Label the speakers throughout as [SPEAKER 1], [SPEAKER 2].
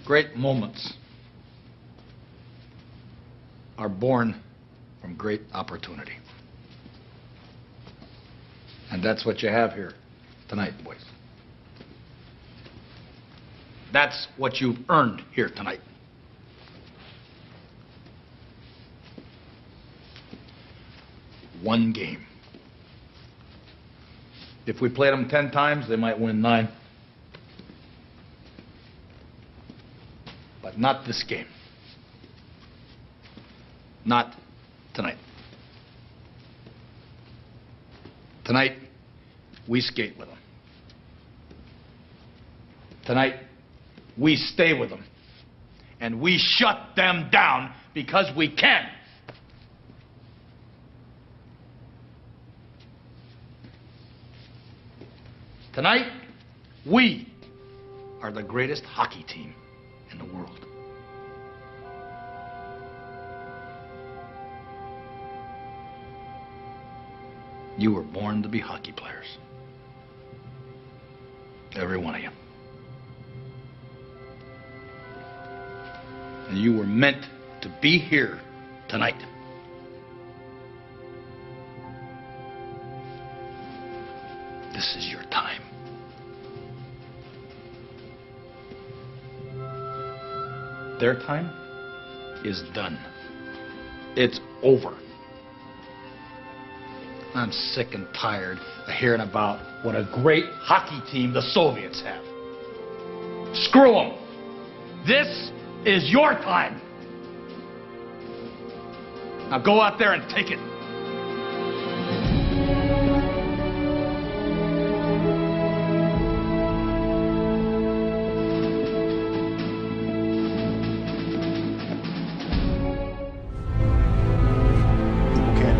[SPEAKER 1] Great moments are born from great opportunity. And that's what you have here tonight, boys. That's what you've earned here tonight. One game. If we played them 10 times, they might win 9. But not this game. Not tonight. Tonight, we skate with them. Tonight, we stay with them. And we shut them down because we can. Tonight, we are the greatest hockey team in the world. You were born to be hockey players. Every one of you. And you were meant to be here tonight. This is your time. Their time is done. It's over. I'm sick and tired of hearing about what a great hockey team the Soviets have. Screw them. This is your time. Now go out there and take it.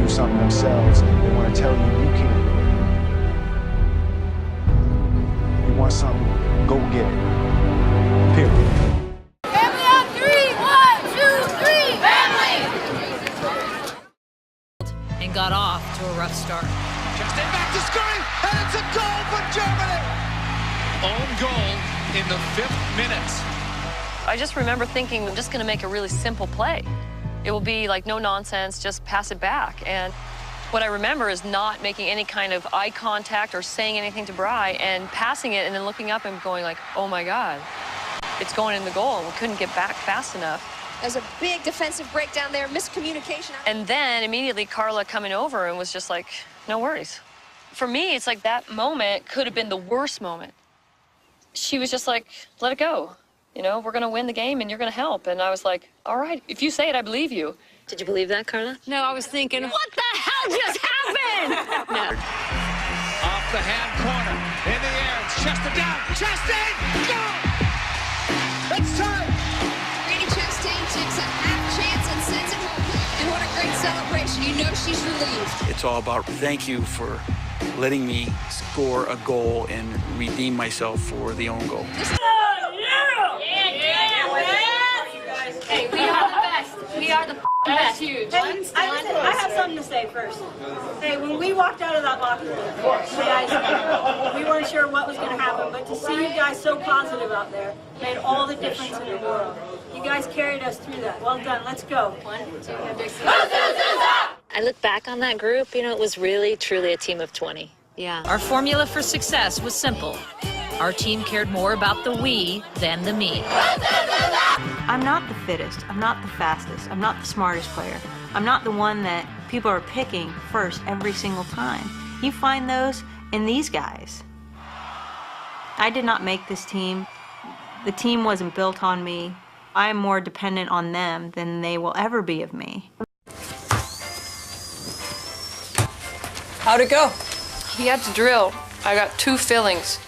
[SPEAKER 2] Something themselves, they want to tell you you can't do it. You want something, go get it. Period.
[SPEAKER 3] Family on 3, 1, 2, 3, family!
[SPEAKER 4] And got off to a rough start.
[SPEAKER 5] Justin back to scoring, and it's a goal for Germany! Own goal in the 5th minute.
[SPEAKER 6] I just remember thinking I'm just going to make a really simple play. It will be like no nonsense, just pass it back. And what I remember is not making any kind of eye contact or saying anything to Bry and passing it and then looking up and going like, oh my God, it's going in the goal. We couldn't get back fast enough.
[SPEAKER 3] There's a big defensive breakdown there, miscommunication.
[SPEAKER 6] And then immediately Carla coming over and was just like, no worries. For me, it's like that moment could have been the worst moment. She was just like, let it go. You know, we're going to win the game and you're going to help. And I was like, all right, if you say it, I believe you.
[SPEAKER 4] Did you believe that, Carla?
[SPEAKER 6] No, I was thinking, what the hell just happened? No.
[SPEAKER 5] Off the hand corner, in the air, it's Chastain down, Chastain, go! It's time!
[SPEAKER 3] Brady Chastain takes a half chance and sends it home. And what a great celebration. You know she's relieved.
[SPEAKER 7] It's all about thank you for letting me score a goal and redeem myself for the own goal.
[SPEAKER 6] Hey, we are the best. We are the best. Huge.
[SPEAKER 8] Hey, I have something to say first. Hey, when we walked out of that locker room, you guys, we weren't sure what was going to happen, but to see you guys so positive out there made all the difference in the world. You guys carried us through that. Well done. Let's go. 1, 2, 3.
[SPEAKER 4] I look back on that group, you know, it was really, truly a team of 20. Yeah. Our formula for success was simple. Our team cared more about the we than the me.
[SPEAKER 9] I'm not the fittest, I'm not the fastest, I'm not the smartest player. I'm not the one that people are picking first every single time. You find those in these guys. I did not make this team. The team wasn't built on me. I am more dependent on them than they will ever be of me.
[SPEAKER 6] How'd it go? He had to drill. I got 2 fillings.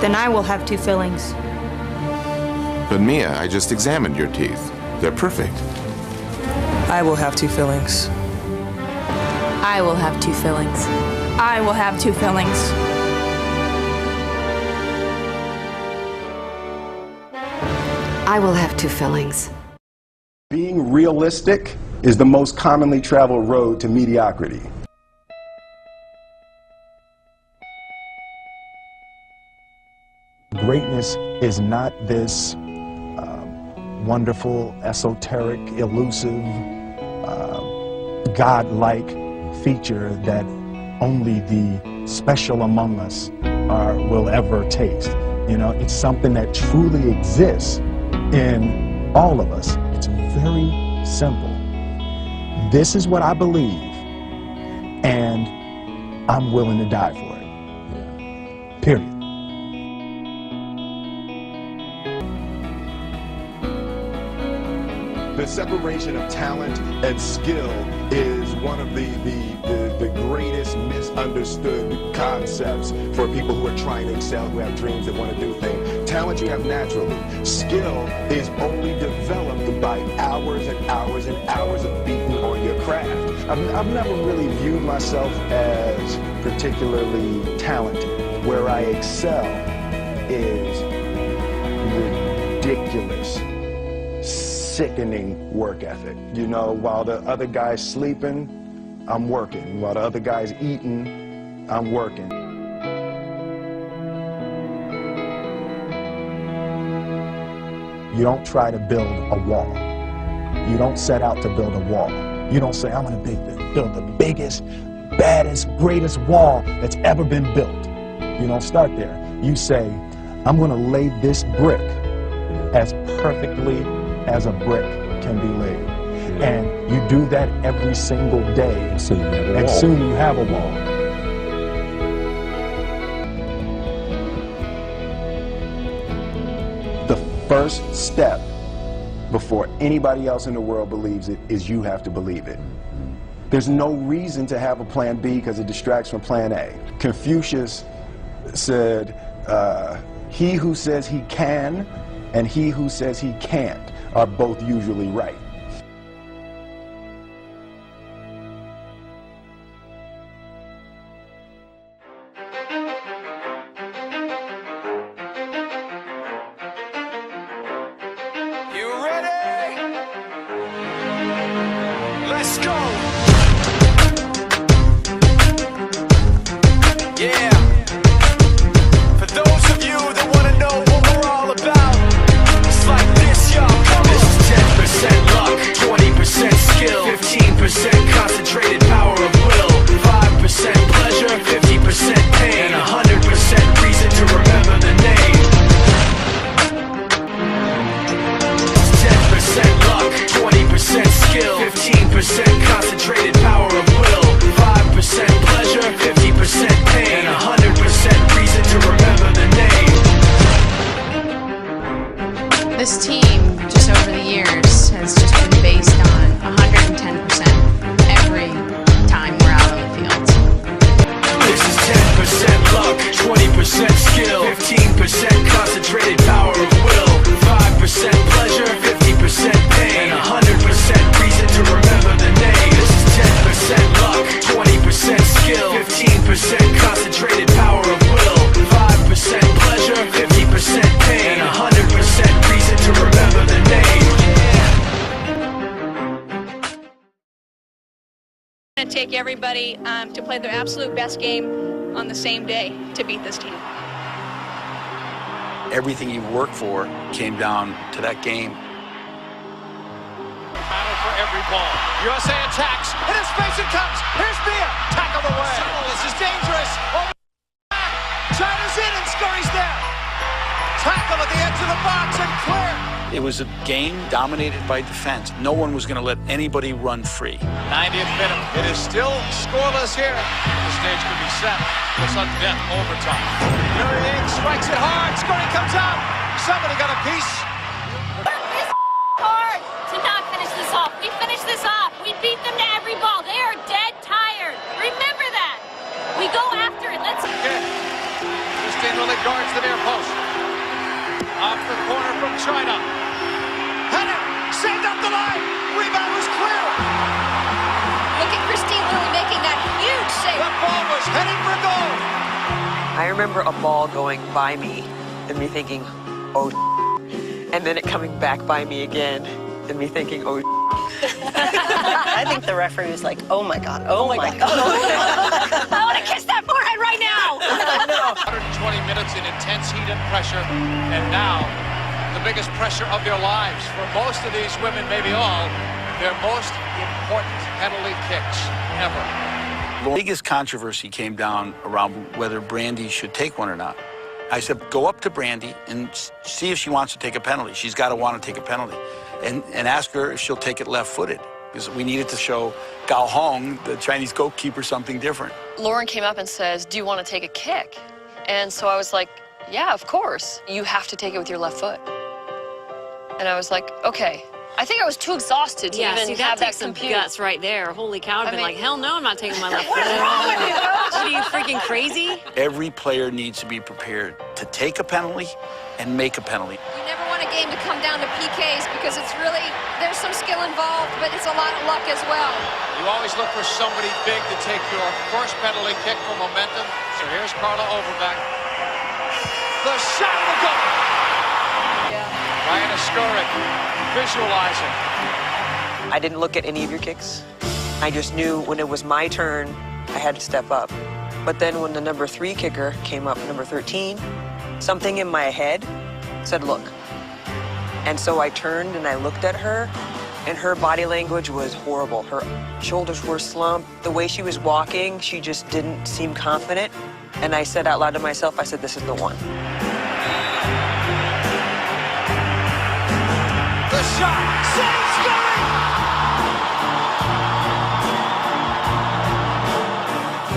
[SPEAKER 9] Then I will have 2 fillings.
[SPEAKER 10] But Mia, I just examined your teeth. They're perfect.
[SPEAKER 11] I will have 2 fillings.
[SPEAKER 9] I will have 2 fillings.
[SPEAKER 8] I will have 2 fillings.
[SPEAKER 12] I will have 2 fillings.
[SPEAKER 2] Being realistic is the most commonly traveled road to mediocrity. greatness is not this wonderful, esoteric, elusive, God-like feature that only the special among us will ever taste. You know, it's something that truly exists in all of us. It's very simple. This is what I believe, and I'm willing to die for it. Period. The separation of talent and skill is one of the greatest misunderstood concepts for people who are trying to excel, who have dreams, that want to do things. Talent you have naturally. Skill is only developed by hours and hours and hours of beating on your craft. I've never really viewed myself as particularly talented. Where I excel is ridiculous, sickening work ethic. You know, while the other guy's sleeping, I'm working. While the other guy's eating, I'm working. You don't try to build a wall. You don't set out to build a wall. You don't say, I'm going to build the biggest, baddest, greatest wall that's ever been built. You don't start there. You say, I'm going to lay this brick as perfectly as a brick can be laid. And you do that every single day, and soon you have a wall. The first step before anybody else in the world believes it is you have to believe it. There's no reason to have a plan B because it distracts from plan A. Confucius said, he who says he can and he who says he can't are both usually right.
[SPEAKER 5] You ready? Let's go. Yeah. For those of you that want to know what we're all about, it's like this, y'all. Come on. This is 10% luck, 20% skill, 15% concentrated power of will, 5% pleasure, 50% pain, and 100% reason to remember the name. 10% luck, 20% skill, 15% concentrated power of will, 5% pleasure, 50% pain, and 100% reason to remember the name.
[SPEAKER 13] This team, just over the years, has just been based on 110% every time we're out on the field.
[SPEAKER 5] This is 10% luck, 20% skill, 15% concentrated power of will, 5% pleasure, 50% pain, and 100% reason to remember the name. This is 10% luck, 20% skill, 15% concentrated power of will, 5% pleasure, 50% pain, and 100% reason to remember the name.
[SPEAKER 14] We're going to take everybody to play their absolute best game on the same day to beat this team.
[SPEAKER 7] Everything you worked for came down to that game.
[SPEAKER 5] Battle for every ball. USA attacks. In his face it comes. Here's Mia. Tackled away. This is dangerous. Over the back. China's in and scurries there. Tackle at the edge of the box and clear.
[SPEAKER 7] It was a game dominated by defense. No one was going to let anybody run free.
[SPEAKER 5] 90th minute. It is still scoreless here. The stage could be set for sudden death overtime. Mary Ing strikes it hard. Scoring comes out. Somebody got a piece.
[SPEAKER 4] Hard to not finish this off. We finish this off. We beat them to every ball. They are dead tired. Remember that. We go after it. Let's.
[SPEAKER 5] Christine Lilly guards the near post. Off the corner from China. Header. Saved up the line. Rebound was clear.
[SPEAKER 3] Look at Christine Lilly making that huge save.
[SPEAKER 5] The ball was headed for goal.
[SPEAKER 11] I remember a ball going by me and me thinking, oh, and then it coming back by me again and me thinking, oh.
[SPEAKER 15] I think the referee was like, oh my God, oh my God.
[SPEAKER 3] I want to kiss that forehead right now.
[SPEAKER 16] 120 minutes in intense heat and pressure, and now the biggest pressure of their lives. For most of these women, maybe all, their most important penalty kicks ever.
[SPEAKER 7] The biggest controversy came down around whether Brandy should take one or not. I said, go up to Brandy and see if she wants to take a penalty. She's got to want to take a penalty. And ask her if she'll take it left-footed. Because we needed to show Gao Hong, the Chinese goalkeeper, something different.
[SPEAKER 6] Lauren came up and says, do you want to take a kick? And so I was like, yeah, of course. You have to take it with your left foot. And I was like, okay. I think I was too exhausted to even have that
[SPEAKER 4] some
[SPEAKER 6] compute.
[SPEAKER 4] guts right there. Holy cow, I'd been like, hell no, I'm not taking my left foot. Are you freaking crazy?
[SPEAKER 7] Every player needs to be prepared to take a penalty and make a penalty.
[SPEAKER 3] You never want a game to come down to PKs because it's really, there's some skill involved, but it's a lot of luck as well.
[SPEAKER 16] You always look for somebody big to take your first penalty kick for momentum. So here's Carla Overbeck. The shot of the goal. Diana Skurek visualizing.
[SPEAKER 11] I didn't look at any of your kicks. I just knew when it was my turn, I had to step up. But then when the number 3 kicker came up, number 13, something in my head said, look. And so I turned and I looked at her, and her body language was horrible. Her shoulders were slumped. The way she was walking, she just didn't seem confident. And I said out loud to myself, I said, this is the one.
[SPEAKER 16] The shot, Sam Scully!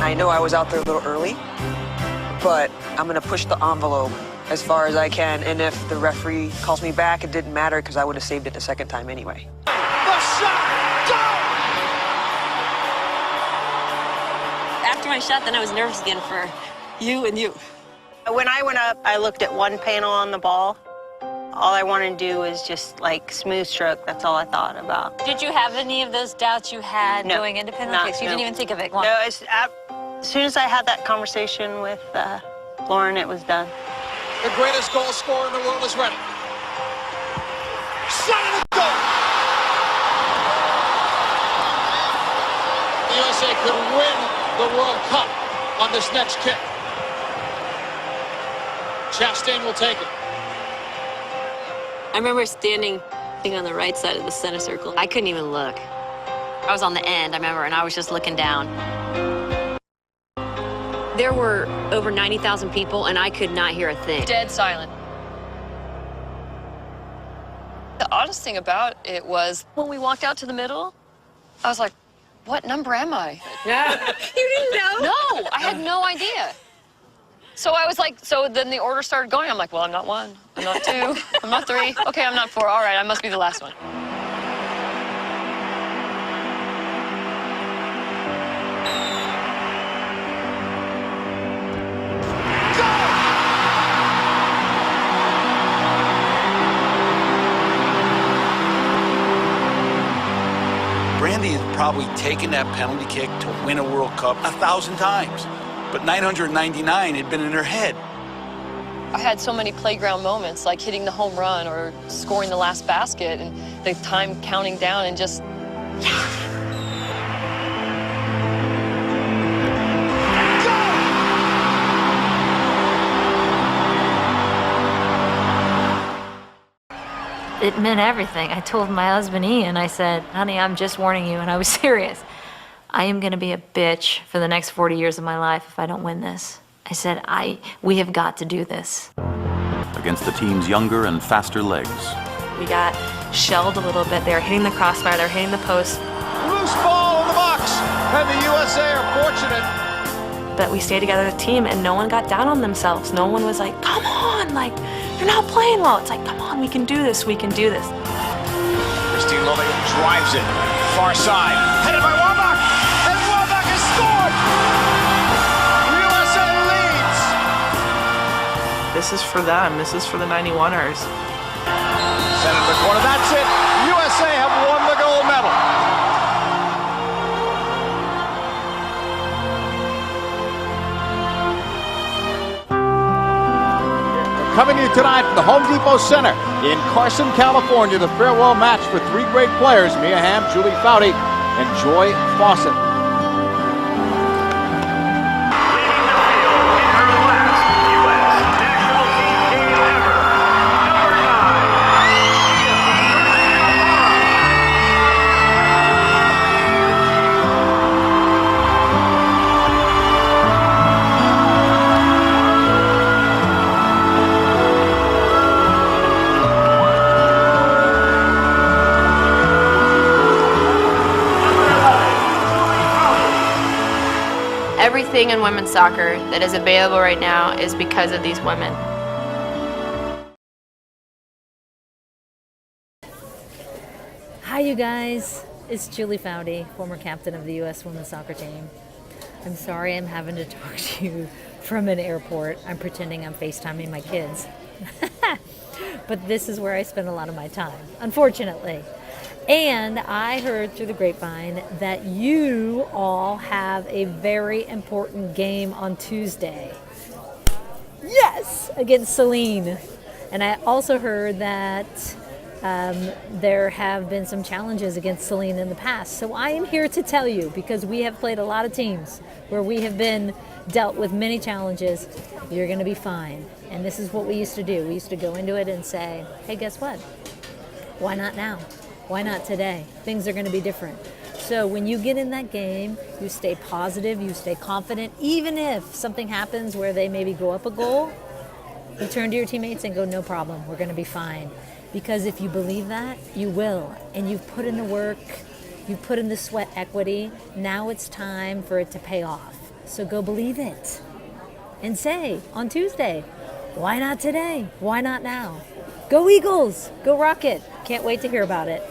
[SPEAKER 11] I know I was out there a little early, but I'm gonna push the envelope as far as I can, and if the referee calls me back, it didn't matter because I would have saved it the second time anyway.
[SPEAKER 16] The shot, go!
[SPEAKER 15] After my shot, then I was nervous again for you and you.
[SPEAKER 17] When I went up, I looked at one panel on the ball. All I wanted to do was just like smooth stroke. That's all I thought about.
[SPEAKER 4] Did you have any of those doubts you had
[SPEAKER 17] No,
[SPEAKER 4] going into penalty kicks? You didn't even think of it?
[SPEAKER 17] No, as soon as I had that conversation with Lauren, it was done.
[SPEAKER 16] The greatest goal scorer in the world is ready. Shot of the goal! The USA could win the World Cup on this next kick. Chastain will take it.
[SPEAKER 4] I remember standing on the right side of the center circle. I couldn't even look. I was on the end, I remember, and I was just looking down. There were over 90,000 people, and I could not hear a thing.
[SPEAKER 6] Dead silent. The oddest thing about it was when we walked out to the middle, I was like, what number am I?
[SPEAKER 4] Yeah.
[SPEAKER 6] You didn't know? No, I had no idea. So I was like, so then the order started going. I'm like, well, I'm not 1, I'm not 2, I'm not 3. Okay, I'm not 4. All right, I must be the last one.
[SPEAKER 7] Brandy had probably taken that penalty kick to win a World Cup 1,000 times. But 999 had been in her head.
[SPEAKER 6] I had so many playground moments, like hitting the home run or scoring the last basket and the time counting down and just...
[SPEAKER 4] It meant everything. I told my husband Ian, I said, honey, I'm just warning you, and I was serious. I am gonna be a bitch for the next 40 years of my life if I don't win this. I said, we have got to do this.
[SPEAKER 18] Against the team's younger and faster legs.
[SPEAKER 9] We got shelled a little bit. They were hitting the crossbar, they were hitting the post.
[SPEAKER 16] Loose ball in the box, and the USA are fortunate.
[SPEAKER 9] But we stayed together as a team, and no one got down on themselves. No one was like, come on, like, you're not playing well. It's like, come on, we can do this, we can do this.
[SPEAKER 16] Christine Lillian drives it, far side, headed by Wambach, and Wambach has scored! USA leads!
[SPEAKER 19] This is for them, this is for the 91ers.
[SPEAKER 16] Sent into the corner, that's it! USA have won the gold medal! Coming to you tonight from the Home Depot Center in Carson, California, the farewell match for 3 great players, Mia Hamm, Julie Foudy, and Joy Fawcett.
[SPEAKER 5] Leading the field in her left.
[SPEAKER 13] Everything in women's soccer that is available right now is because of these women.
[SPEAKER 4] Hi, you guys. It's Julie Foudy, former captain of the U.S. women's soccer team. I'm sorry I'm having to talk to you from an airport. I'm pretending I'm FaceTiming my kids. But this is where I spend a lot of my time, unfortunately. And I heard through the grapevine that you all have a very important game on Tuesday. Yes! Against Celine. And I also heard that there have been some challenges against Celine in the past. So I am here to tell you, because we have played a lot of teams where we have been dealt with many challenges, you're going to be fine. And this is what we used to do. We used to go into it and say, hey, guess what? Why not now? Why not today? Things are going to be different. So when you get in that game, you stay positive, you stay confident. Even if something happens where they maybe go up a goal, you turn to your teammates and go, no problem, we're going to be fine. Because if you believe that, you will. And you've put in the work, you've put in the sweat equity. Now it's time for it to pay off. So go believe it. And say, on Tuesday, why not today? Why not now? Go Eagles! Go Rocket! Can't wait to hear about it.